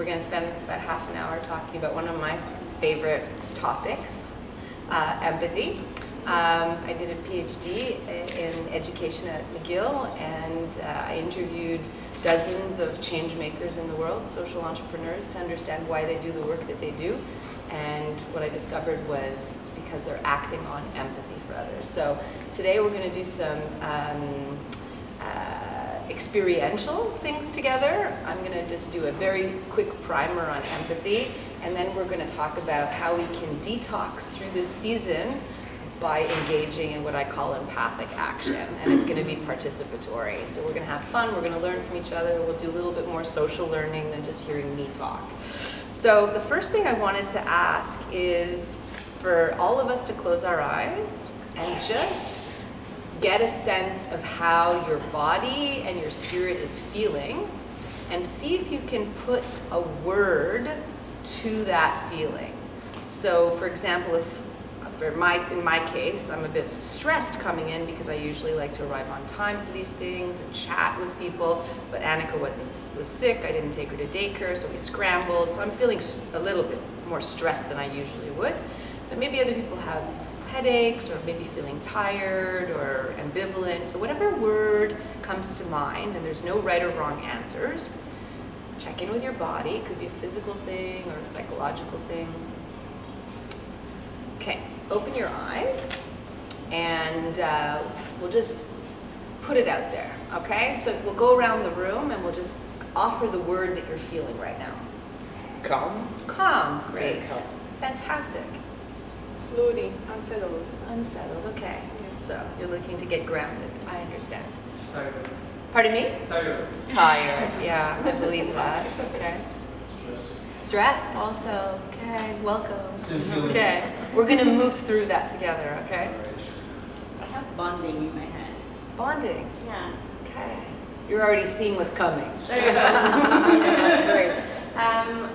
going to spend about half an hour talking about one of my favorite topics, empathy. I did a PhD in education at McGill, and I interviewed dozens of change makers in the world, social entrepreneurs, to understand why they do the work that they do. And what I discovered was because they're acting on empathy for others. So today we're going to do some experiential things together. I'm going to just do a very quick primer on empathy, and then we're going to talk about how we can detox through this season by engaging in what I call empathic action, and it's going to be participatory. So we're going to have fun, we're going to learn from each other, we'll do a little bit more social learning than just hearing me talk. So the first thing I wanted to ask is for all of us to close our eyes and just get a sense of how your body and your spirit is feeling, and see if you can put a word to that feeling. So for example, in my case, I'm a bit stressed coming in because I usually like to arrive on time for these things and chat with people, but Annika was sick, I didn't take her to daycare, so we scrambled, so I'm feeling a little bit more stressed than I usually would. But maybe other people have headaches, or maybe feeling tired or ambivalent, so whatever word comes to mind, and there's no right or wrong answers. Check in with your body, it could be a physical thing or a psychological thing. Okay, open your eyes, and we'll just put it out there, okay? So we'll go around the room and we'll just offer the word that you're feeling right now. Calm. Calm, great. Calm. Fantastic. Floating, unsettled. Unsettled, okay. So you're looking to get grounded, I understand. Tired. Pardon me? Tired. Tired, yeah, I believe that, okay. Stress. Stressed also, okay, welcome. Same feeling. Okay, we're gonna move through that together, okay? Alright. I have bonding in my head. Bonding, Yeah. okay. You're already seeing what's coming. There you go. Great.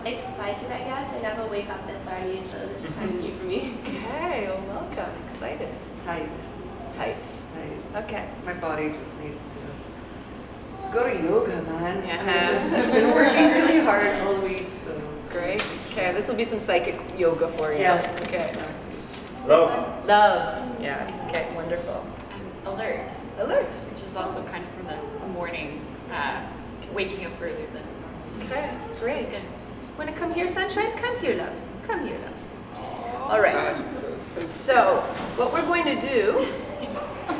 Excited, I guess. I never wake up this early, so this is kind of new for me. Okay, well, welcome, excited. Tight. Tight, okay. My body just needs to go to yoga, man. Uh-huh. I've been working really hard all week, so. Great, okay, this will be some psychic yoga for you. Yes. Okay. Love. Love, yeah, okay, wonderful. Alert, Alert. which is also kind of from the mornings, waking up earlier than normal. Okay, great. That's good. Want to come here, sunshine? Come here, love. Come here, love. All right. So, what we're going to do.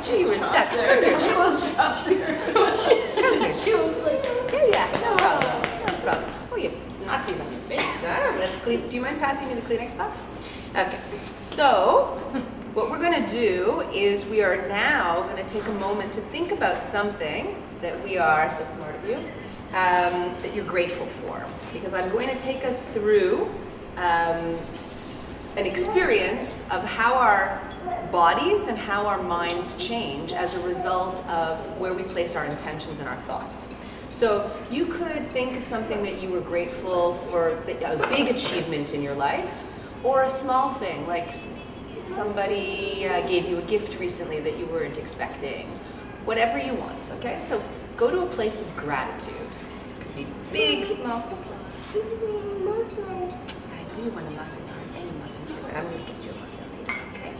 Gee, you were stuck. Come here. She was trapped there. Come here. She was like, yeah, no problem. No problem. Oh, you have some snotties on your face. Let's clean. Do you mind passing me the Kleenex box? Okay. So, what we're going to do is we are now going to take a moment to think about something that we are, so smart of you, that you're grateful for. Because I'm going to take us through an experience of how our bodies and how our minds change as a result of where we place our intentions and our thoughts. So you could think of something that you were grateful for, a big achievement in your life, or a small thing, like somebody gave you a gift recently that you weren't expecting. Whatever you want, okay? So go to a place of gratitude. It could be big, small. I know you want a muffin, there aren't any muffins here, but I'm going to get you a muffin later, okay?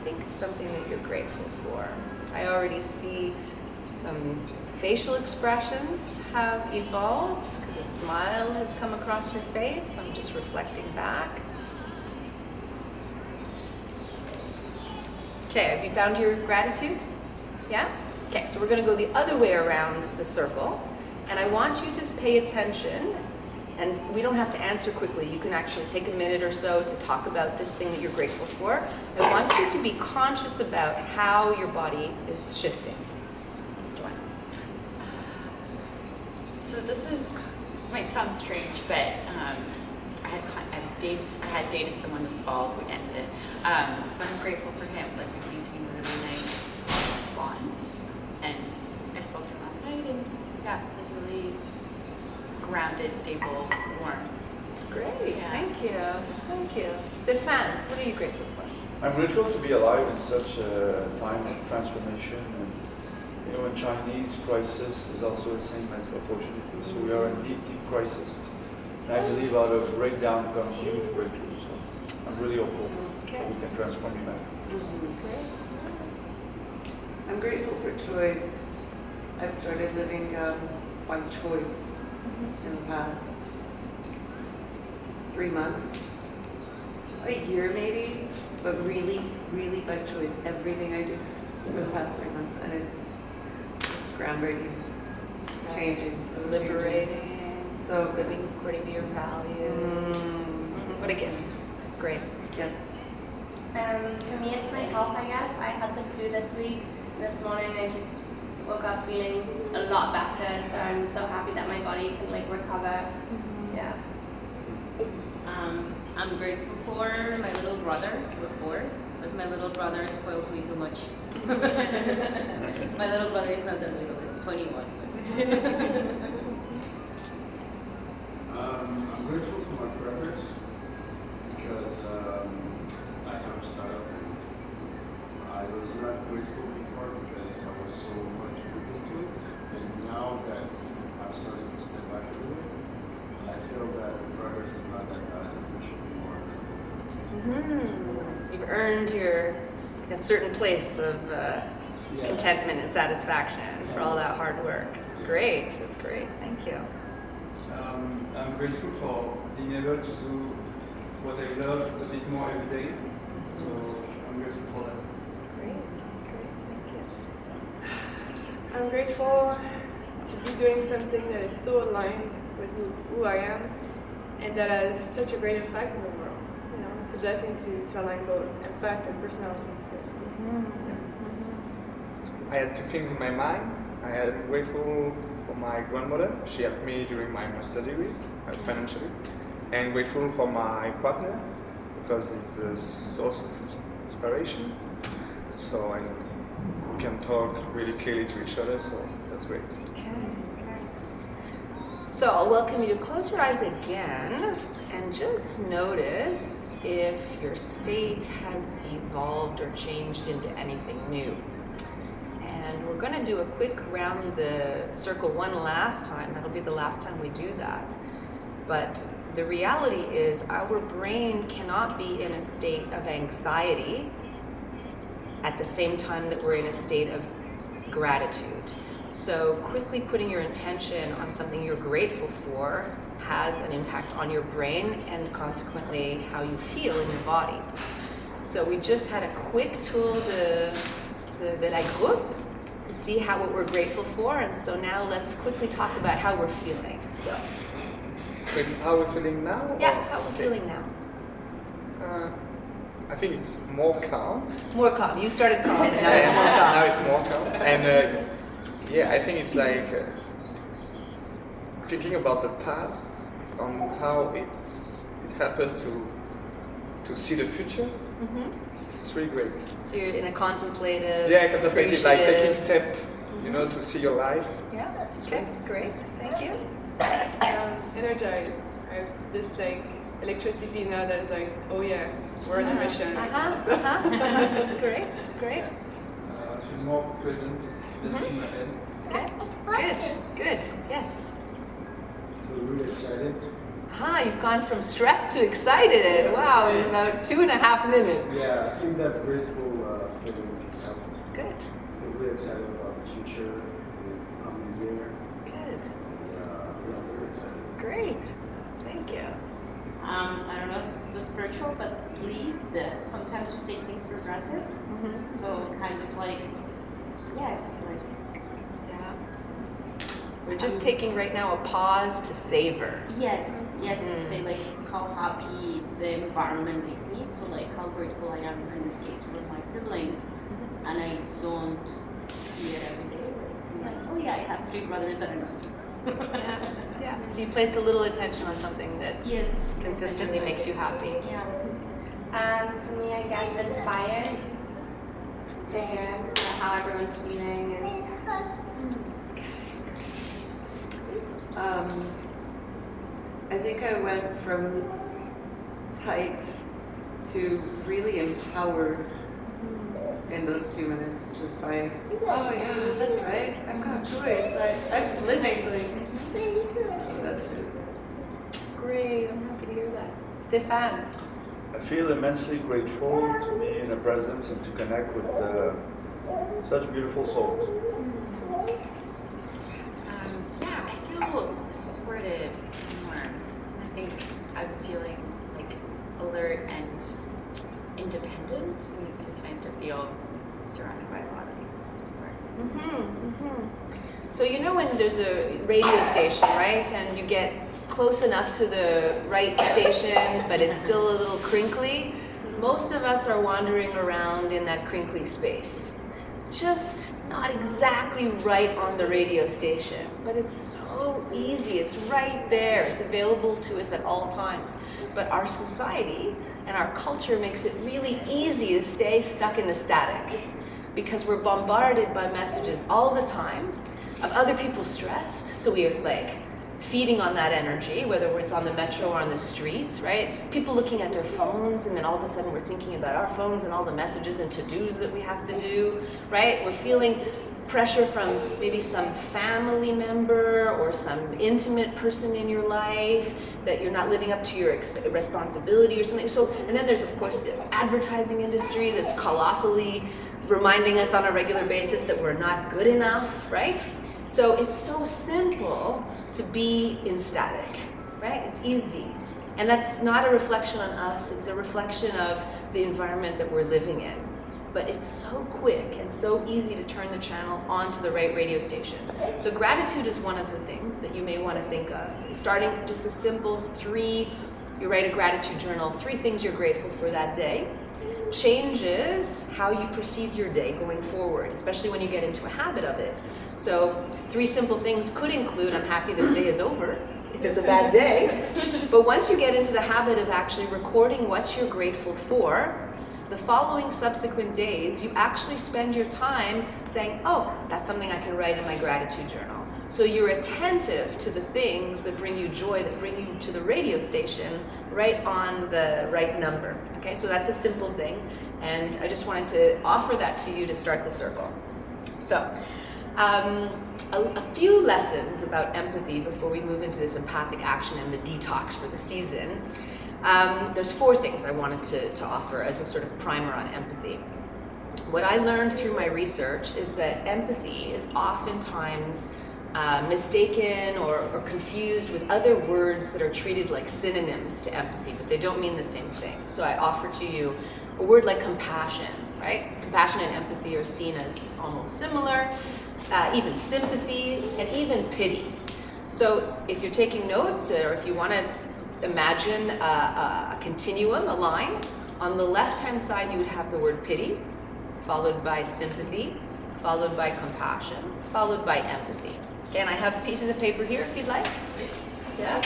Think of something that you're grateful for. I already see some facial expressions have evolved because a smile has come across your face. I'm just reflecting back. Okay, have you found your gratitude? Yeah? Okay, so we're going to go the other way around the circle, and I want you to pay attention, and we don't have to answer quickly. You can actually take a minute or so to talk about this thing that you're grateful for. I want you to be conscious about how your body is shifting. Joanne. So this might sound strange, but I had dated someone this fall. We ended it, but I'm grateful for him. Like, we maintained a really nice bond, and I spoke to him last night, and yeah, it was really grounded, stable, warm. Great, Yeah. thank you. Stéphane, what are you grateful for? I'm grateful to be alive in such a time of transformation. And, you know, a Chinese crisis is also the same as opportunity. So we are in deep crisis. And I believe out of breakdown comes huge breakthroughs. So I'm really hopeful that we can transform humanity. I'm grateful for choice. I've started living by choice in the past 3 months, a year maybe, but really, really by choice. Everything I do for the past 3 months, and it's just groundbreaking, changing, so Liberating, so good. living according to your values. What a gift. That's great. Yes. For me, it's my health, I guess. I had the flu this week. This morning, I just woke up feeling a lot better, so I'm so happy that my body can like recover. Yeah. I'm grateful for my little brother. We're 4, but my little brother spoils me too much. My little brother is not that little; he's 21. I'm grateful for my progress because I have a startup and I was not grateful before because I was so much put into it. And now that I've started to step back a little, I feel that the progress is not that bad and we should be more grateful. You've earned a certain place of contentment and satisfaction for all that hard work. It's great. That's great. Thank you. I'm grateful for being able to do what I love a bit more every day. So I'm grateful for that. Great. Thank you. I'm grateful to be doing something that is so aligned with who I am and that has such a great impact in the world. You know, it's a blessing to align both impact and personality and spirit. I had 2 things in my mind. I am grateful for my grandmother. She helped me during my master degrees, financially. And grateful for my partner, because he's a source of inspiration. So we can talk really clearly to each other, so that's great. Okay. So I'll welcome you to close your eyes again and just notice if your state has evolved or changed into anything new. And we're going to do a quick round the circle one last time. That'll be the last time we do that. But the reality is our brain cannot be in a state of anxiety at the same time that we're in a state of gratitude. So quickly putting your intention on something you're grateful for has an impact on your brain and consequently how you feel in your body. So we just had a quick tour de la groupe to see what we're grateful for, and so now let's quickly talk about how we're feeling. So. It's how we're feeling now? Yeah, how we're feeling now. I think it's more calm. More calm. You started calm, and now it's more calm. Now it's more calm. And I think it's like thinking about the past, on how it helps us to see the future. It's really great. So you're in a contemplative. Yeah, contemplative, like taking step, to see your life. Yeah. Okay. Great. Thank you. Energized. I have this like electricity now that is like, oh yeah, we're on a mission. Great. I feel more present, less in my head. Okay. Good. Yes. I feel really excited. You've gone from stressed to excited. Wow, in about 2.5 minutes. Yeah, I think that grateful feeling helped. Good. I feel really excited about the future, the coming year. Good. Yeah, very excited. Great. Thank you. I don't know if it's too spiritual, but at least sometimes we take things for granted. So kind of like, yes, like. Yeah. We're just taking right now a pause to savor. Yes, to say like how happy the environment makes me. So like how grateful I am in this case for my siblings, and I don't see it every day. I'm like, oh yeah, I have 3 brothers that are not me. Yeah. So you placed a little attention on something that consistently makes you happy. Yeah. For me, I guess inspired to hear how everyone's feeling and. I think I went from tight to really empowered in those 2 minutes just by, oh yeah, that's right. choice. I'm living like, so that's really Great, I'm happy to hear that. Stéphane. I feel immensely grateful to be in a presence and to connect with such beautiful souls. Yeah, I feel supported and warm. And I think I was feeling like alert and independent, and it's nice to feel surrounded by a lot of support. So you know when there's a radio station, right, and you get close enough to the right station, but it's still a little crinkly? Most of us are wandering around in that crinkly space. Just not exactly right on the radio station, but it's so easy. It's right there. It's available to us at all times. But our society and our culture makes it really easy to stay stuck in the static because we're bombarded by messages all the time of other people stressed. So we are like feeding on that energy, whether it's on the metro or on the streets, right? People looking at their phones, and then all of a sudden we're thinking about our phones and all the messages and to-dos that we have to do, right? We're feeling pressure from maybe some family member or some intimate person in your life that you're not living up to your responsibility or something. So, and then there's of course the advertising industry that's colossally reminding us on a regular basis that we're not good enough, right? So it's so simple to be in static, right? It's easy. And that's not a reflection on us, it's a reflection of the environment that we're living in. But it's so quick and so easy to turn the channel onto the right radio station. So gratitude is one of the things that you may want to think of. Starting just a simple you write a gratitude journal, 3 things you're grateful for that day. Changes how you perceive your day going forward, especially when you get into a habit of it. So 3 simple things could include, I'm happy this day is over, if it's a bad day. But once you get into the habit of actually recording what you're grateful for, the following subsequent days, you actually spend your time saying, oh, that's something I can write in my gratitude journal. So you're attentive to the things that bring you joy, that bring you to the radio station, right on the right number. Okay, so that's a simple thing. And I just wanted to offer that to you to start the circle. So, a few lessons about empathy before we move into this empathic action and the detox for the season. There's 4 things I wanted to offer as a sort of primer on empathy. What I learned through my research is that empathy is oftentimes mistaken or confused with other words that are treated like synonyms to empathy, but they don't mean the same thing. So I offer to you a word like compassion, right? Compassion and empathy are seen as almost similar, even sympathy, and even pity. So if you're taking notes, or if you want to imagine a continuum, a line, on the left-hand side you would have the word pity, followed by sympathy, followed by compassion, followed by empathy. And I have pieces of paper here if you'd like. Yeah. And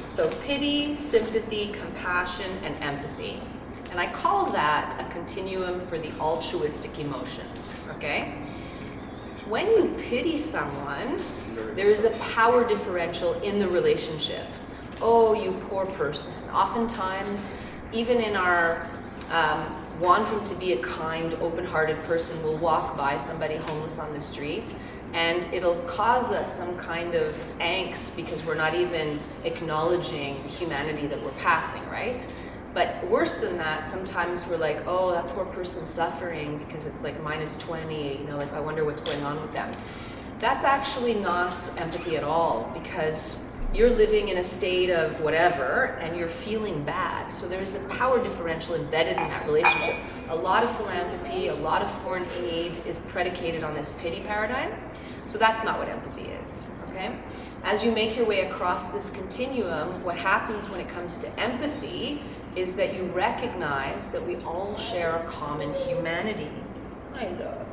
so pity, sympathy, compassion, and empathy. And I call that a continuum for the altruistic emotions, okay? When you pity someone, there is a power differential in the relationship. Oh, you poor person. Oftentimes, even in our wanting to be a kind, open-hearted person, we'll walk by somebody homeless on the street, and it'll cause us some kind of angst because we're not even acknowledging the humanity that we're passing, right? But worse than that, sometimes we're like, oh, that poor person's suffering because it's like -20, you know, like I wonder what's going on with them. That's actually not empathy at all, because you're living in a state of whatever and you're feeling bad. So there's a power differential embedded in that relationship. A lot of philanthropy, a lot of foreign aid is predicated on this pity paradigm. So that's not what empathy is, okay? As you make your way across this continuum, what happens when it comes to empathy is that you recognize that we all share a common humanity. Kind of.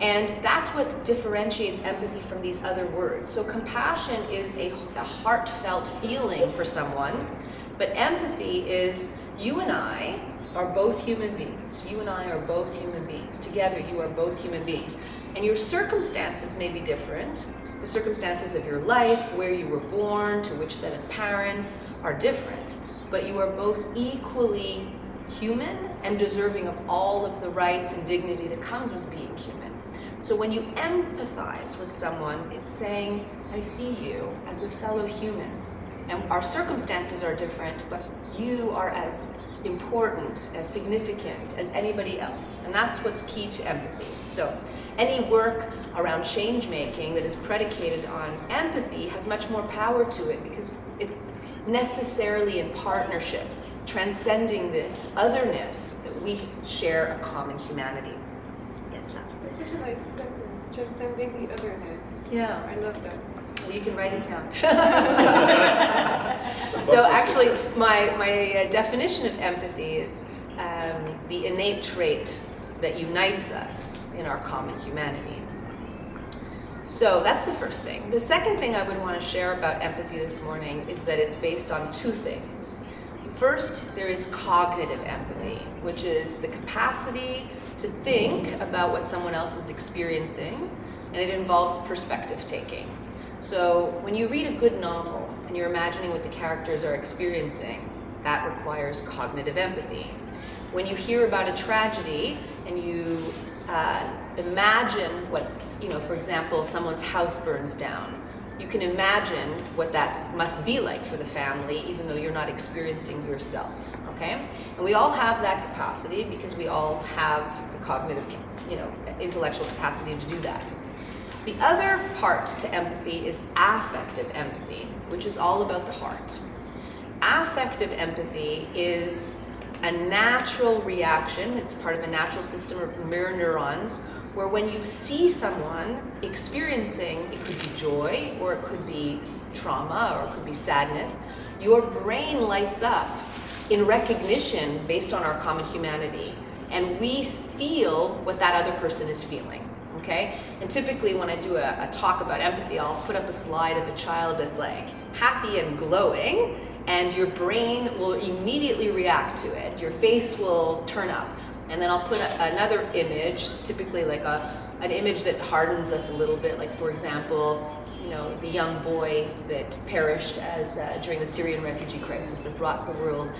And that's what differentiates empathy from these other words. So compassion is a heartfelt feeling for someone, but empathy is you and I are both human beings. You and I are both human beings. Together, you are both human beings. And your circumstances may be different. The circumstances of your life, where you were born, to which set of parents are different. But you are both equally human and deserving of all of the rights and dignity that comes with being human. So when you empathize with someone, it's saying, I see you as a fellow human. And our circumstances are different, but you are as important, as significant as anybody else. And that's what's key to empathy. So any work around change making that is predicated on empathy has much more power to it because it's necessarily in partnership, transcending this otherness that we share a common humanity. Yes, Nat? That's such a nice sentence, transcending the otherness. Yeah. I love that. Well, you can write it down. So actually, my definition of empathy is the innate trait that unites us in our common humanity. So that's the first thing. The second thing I would want to share about empathy this morning is that it's based on two things. First, there is cognitive empathy, which is the capacity to think about what someone else is experiencing, and it involves perspective taking. So when you read a good novel and you're imagining what the characters are experiencing, that requires cognitive empathy. When you hear about a tragedy and you imagine what, for example, someone's house burns down, you can imagine what that must be like for the family, even though you're not experiencing yourself, okay? And we all have that capacity because we all have the cognitive, intellectual capacity to do that. The other part to empathy is affective empathy, which is all about the heart. Affective empathy is a natural reaction. It's part of a natural system of mirror neurons where when you see someone experiencing, it could be joy or it could be trauma or it could be sadness, your brain lights up in recognition based on our common humanity, and we feel what that other person is feeling. Okay? And typically when I do a talk about empathy, I'll put up a slide of a child that's like happy and glowing, and your brain will immediately react to it. Your face will turn up. And then I'll put another image, typically like an image that hardens us a little bit, like for example, the young boy that perished during the Syrian refugee crisis that brought the world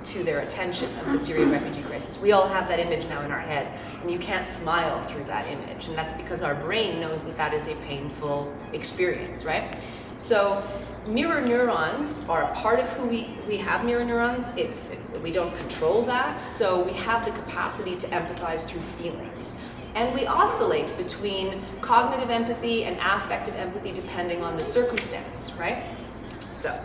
to their attention of the Syrian refugee crisis. We all have that image now in our head, and you can't smile through that image, and that's because our brain knows that that is a painful experience, right? So mirror neurons are a part of who we have mirror neurons. We don't control that, so we have the capacity to empathize through feelings. And we oscillate between cognitive empathy and affective empathy depending on the circumstance, right? So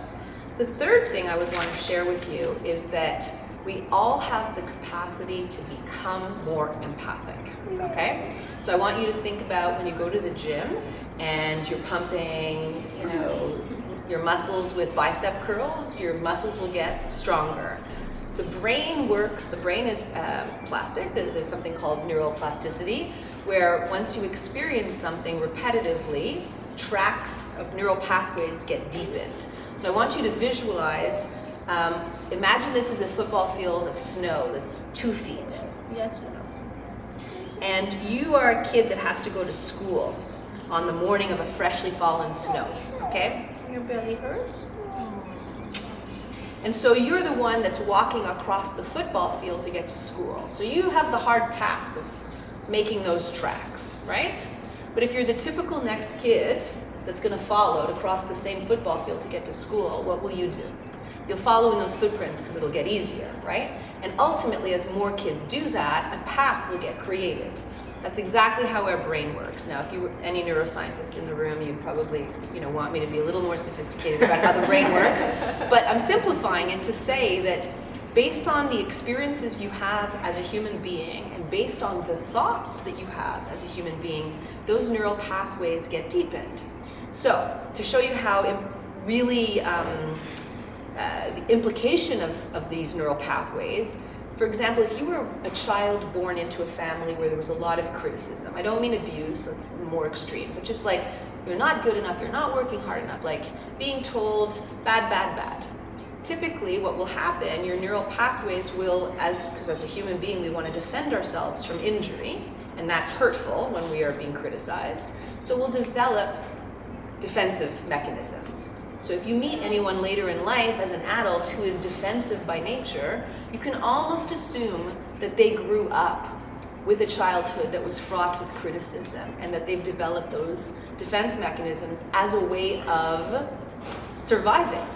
the third thing I would want to share with you is that we all have the capacity to become more empathic, okay? So I want you to think about when you go to the gym and you're pumping, your muscles with bicep curls, your muscles will get stronger. The brain is plastic. There's something called neural plasticity, where once you experience something repetitively, tracks of neural pathways get deepened. So I want you to visualize, imagine this is a football field of snow that's 2 feet. Yes or no? And you are a kid that has to go to school on the morning of a freshly fallen snow, okay? Your belly hurts? And so you're the one that's walking across the football field to get to school. So you have the hard task of making those tracks, right? But if you're the typical next kid that's going to follow to cross the same football field to get to school, what will you do? You'll follow in those footprints because it'll get easier, right? And ultimately, as more kids do that, a path will get created. That's exactly how our brain works. Now, if you were any neuroscientists in the room, you'd probably want me to be a little more sophisticated about how the brain works. But I'm simplifying it to say that based on the experiences you have as a human being and based on the thoughts that you have as a human being, those neural pathways get deepened. So, to show you how really the implication of these neural pathways, for example, if you were a child born into a family where there was a lot of criticism, I don't mean abuse, that's more extreme, but just like you're not good enough, you're not working hard enough, like being told bad, bad, bad. Typically what will happen, your neural pathways will, because as a human being we want to defend ourselves from injury, and that's hurtful when we are being criticized, so we'll develop defensive mechanisms. So if you meet anyone later in life as an adult who is defensive by nature, you can almost assume that they grew up with a childhood that was fraught with criticism and that they've developed those defense mechanisms as a way of surviving,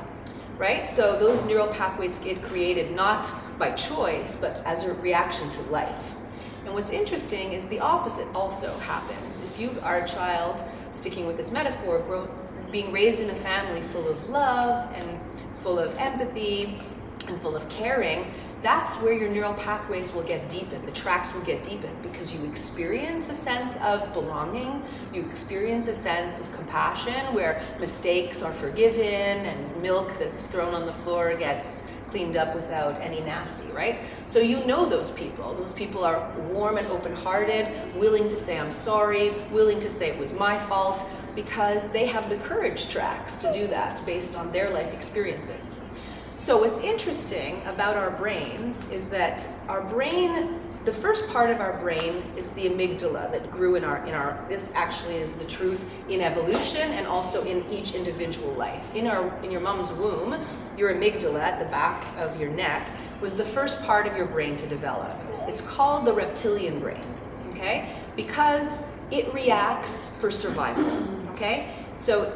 right? So those neural pathways get created not by choice, but as a reaction to life. And what's interesting is the opposite also happens. If you are a child, sticking with this metaphor, being raised in a family full of love and full of empathy and full of caring, that's where your neural pathways will get deepened, the tracks will get deepened, because you experience a sense of belonging, you experience a sense of compassion where mistakes are forgiven and milk that's thrown on the floor gets cleaned up without any nasty, right? So you know those people. Those people are warm and open-hearted, willing to say I'm sorry, willing to say it was my fault, because they have the courage tracks to do that based on their life experiences. So what's interesting about our brains is that our brain, the first part of our brain is the amygdala that grew in our this actually is the truth in evolution and also in each individual life. In your mom's womb, your amygdala at the back of your neck was the first part of your brain to develop. It's called the reptilian brain, okay? Because it reacts for survival, okay? So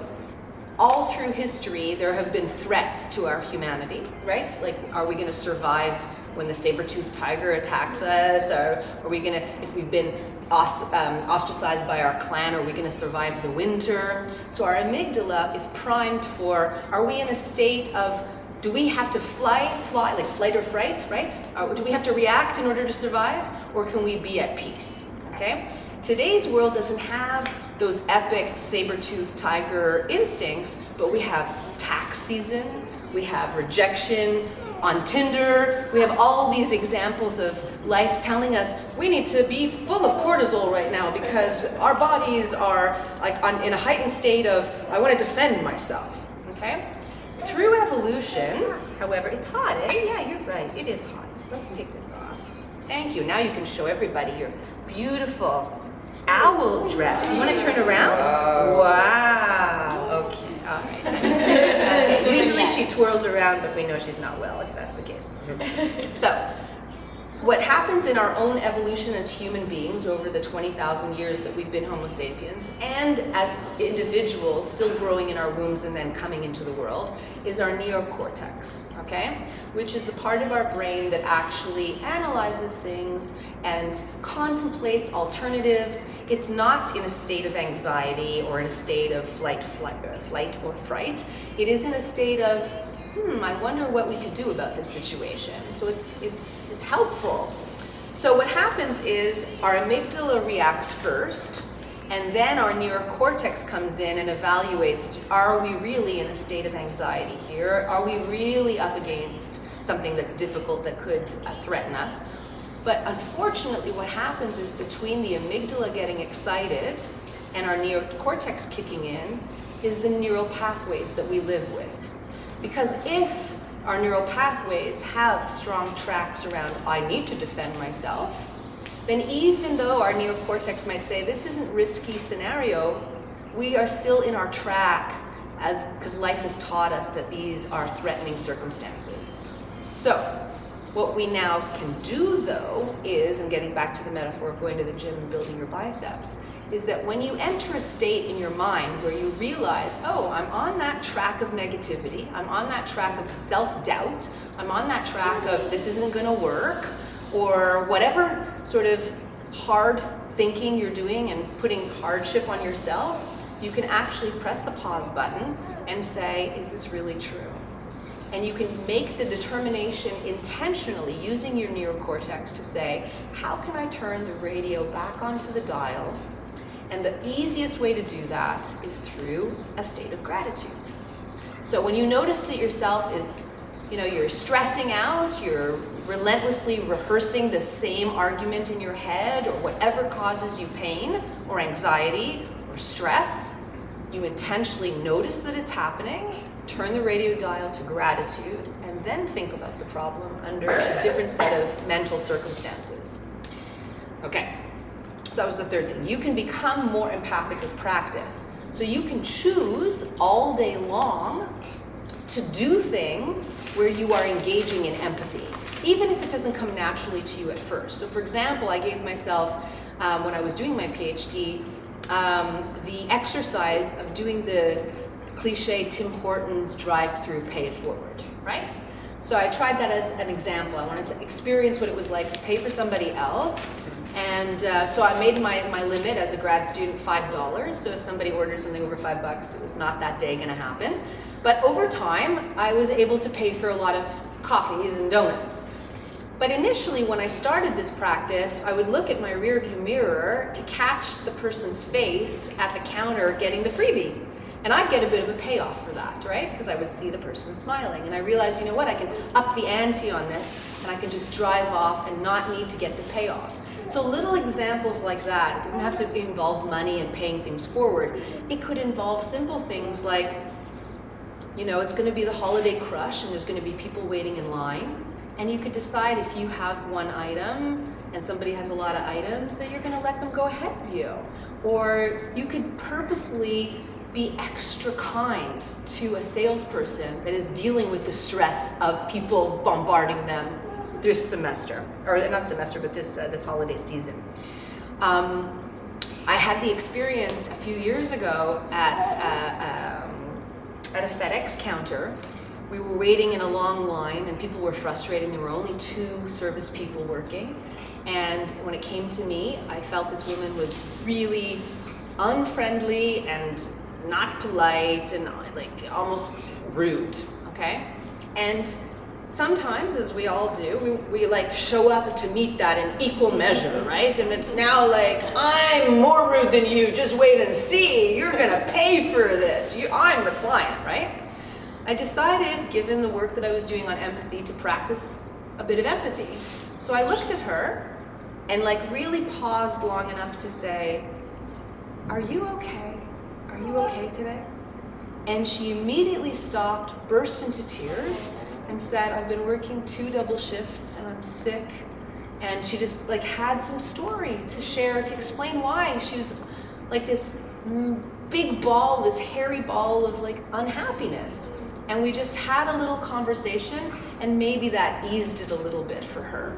all through history, there have been threats to our humanity, right? Like, are we going to survive when the saber-toothed tiger attacks us? Or are we going to, if we've been ostracized by our clan, are we going to survive the winter? So our amygdala is primed for, are we in a state of, do we have to fly, like flight or fright, right? Do we have to react in order to survive? Or can we be at peace, okay? Today's world doesn't have those epic saber-toothed tiger instincts, but we have tax season, we have rejection on Tinder, we have all these examples of life telling us we need to be full of cortisol right now because our bodies are like in a heightened state of, I want to defend myself, okay? Through evolution, however, it's hot, eh? Yeah, you're right, it is hot. Let's take this off. Thank you, now you can show everybody your beautiful owl dress. You want to turn around? Wow. Okay. All right. Okay. Usually she twirls around, but we know she's not well if that's the case. So, what happens in our own evolution as human beings over the 20,000 years that we've been Homo sapiens, and as individuals still growing in our wombs and then coming into the world, is our neocortex, okay? Which is the part of our brain that actually analyzes things and contemplates alternatives. It's not in a state of anxiety or in a state of flight or fright. It is in a state of, I wonder what we could do about this situation. So it's helpful. So what happens is our amygdala reacts first, and then our neocortex comes in and evaluates, are we really in a state of anxiety here? Are we really up against something that's difficult that could threaten us? But unfortunately, what happens is between the amygdala getting excited and our neocortex kicking in is the neural pathways that we live with. Because if our neural pathways have strong tracks around, I need to defend myself, then even though our neocortex might say, this isn't a risky scenario, we are still in our track because life has taught us that these are threatening circumstances. So what we now can do though is, and getting back to the metaphor of going to the gym and building your biceps, is that when you enter a state in your mind where you realize, oh, I'm on that track of negativity, I'm on that track of self-doubt, I'm on that track of this isn't going to work, or whatever sort of hard thinking you're doing and putting hardship on yourself, you can actually press the pause button and say, is this really true? And you can make the determination intentionally using your neocortex to say, how can I turn the radio back onto the dial? And the easiest way to do that is through a state of gratitude. So when you notice that yourself is, you're stressing out, you're relentlessly rehearsing the same argument in your head, or whatever causes you pain or anxiety or stress, you intentionally notice that it's happening, turn the radio dial to gratitude, and then think about the problem under a different set of mental circumstances. Okay, so that was the third thing. You can become more empathic with practice. So you can choose all day long to do things where you are engaging in empathy, even if it doesn't come naturally to you at first. So for example, I gave myself, when I was doing my PhD, the exercise of doing the cliche Tim Hortons drive-through pay it forward, right? So I tried that as an example. I wanted to experience what it was like to pay for somebody else. And so I made my limit as a grad student $5. So if somebody ordered something over $5, it was not that day gonna happen. But over time, I was able to pay for a lot of coffees and donuts. But initially, when I started this practice, I would look at my rearview mirror to catch the person's face at the counter getting the freebie. And I'd get a bit of a payoff for that, right? Because I would see the person smiling. And I realized, you know what, I can up the ante on this, and I can just drive off and not need to get the payoff. So little examples like that, it doesn't have to involve money and paying things forward. It could involve simple things like, you know, it's gonna be the holiday crush and there's gonna be people waiting in line. And you could decide if you have one item and somebody has a lot of items that you're gonna let them go ahead of you. Or you could purposely be extra kind to a salesperson that is dealing with the stress of people bombarding them this semester, or not semester, but this holiday season. I had the experience a few years ago at a FedEx counter. We were waiting in a long line and people were frustrated. There were only 2 service people working. And when it came to me, I felt this woman was really unfriendly and not polite and like almost rude, okay? And sometimes, as we all do, we like show up to meet that in equal measure, right? And it's now like, I'm more rude than you, just wait and see, you're gonna pay for this, I'm the client, right? I decided, given the work that I was doing on empathy, to practice a bit of empathy. So I looked at her and like really paused long enough to say, are you okay? Are you okay today? And she immediately stopped, burst into tears, and said, I've been working 2 double shifts and I'm sick. And she just like had some story to share to explain why she was like this big ball, this hairy ball of like unhappiness. And we just had a little conversation, and maybe that eased it a little bit for her.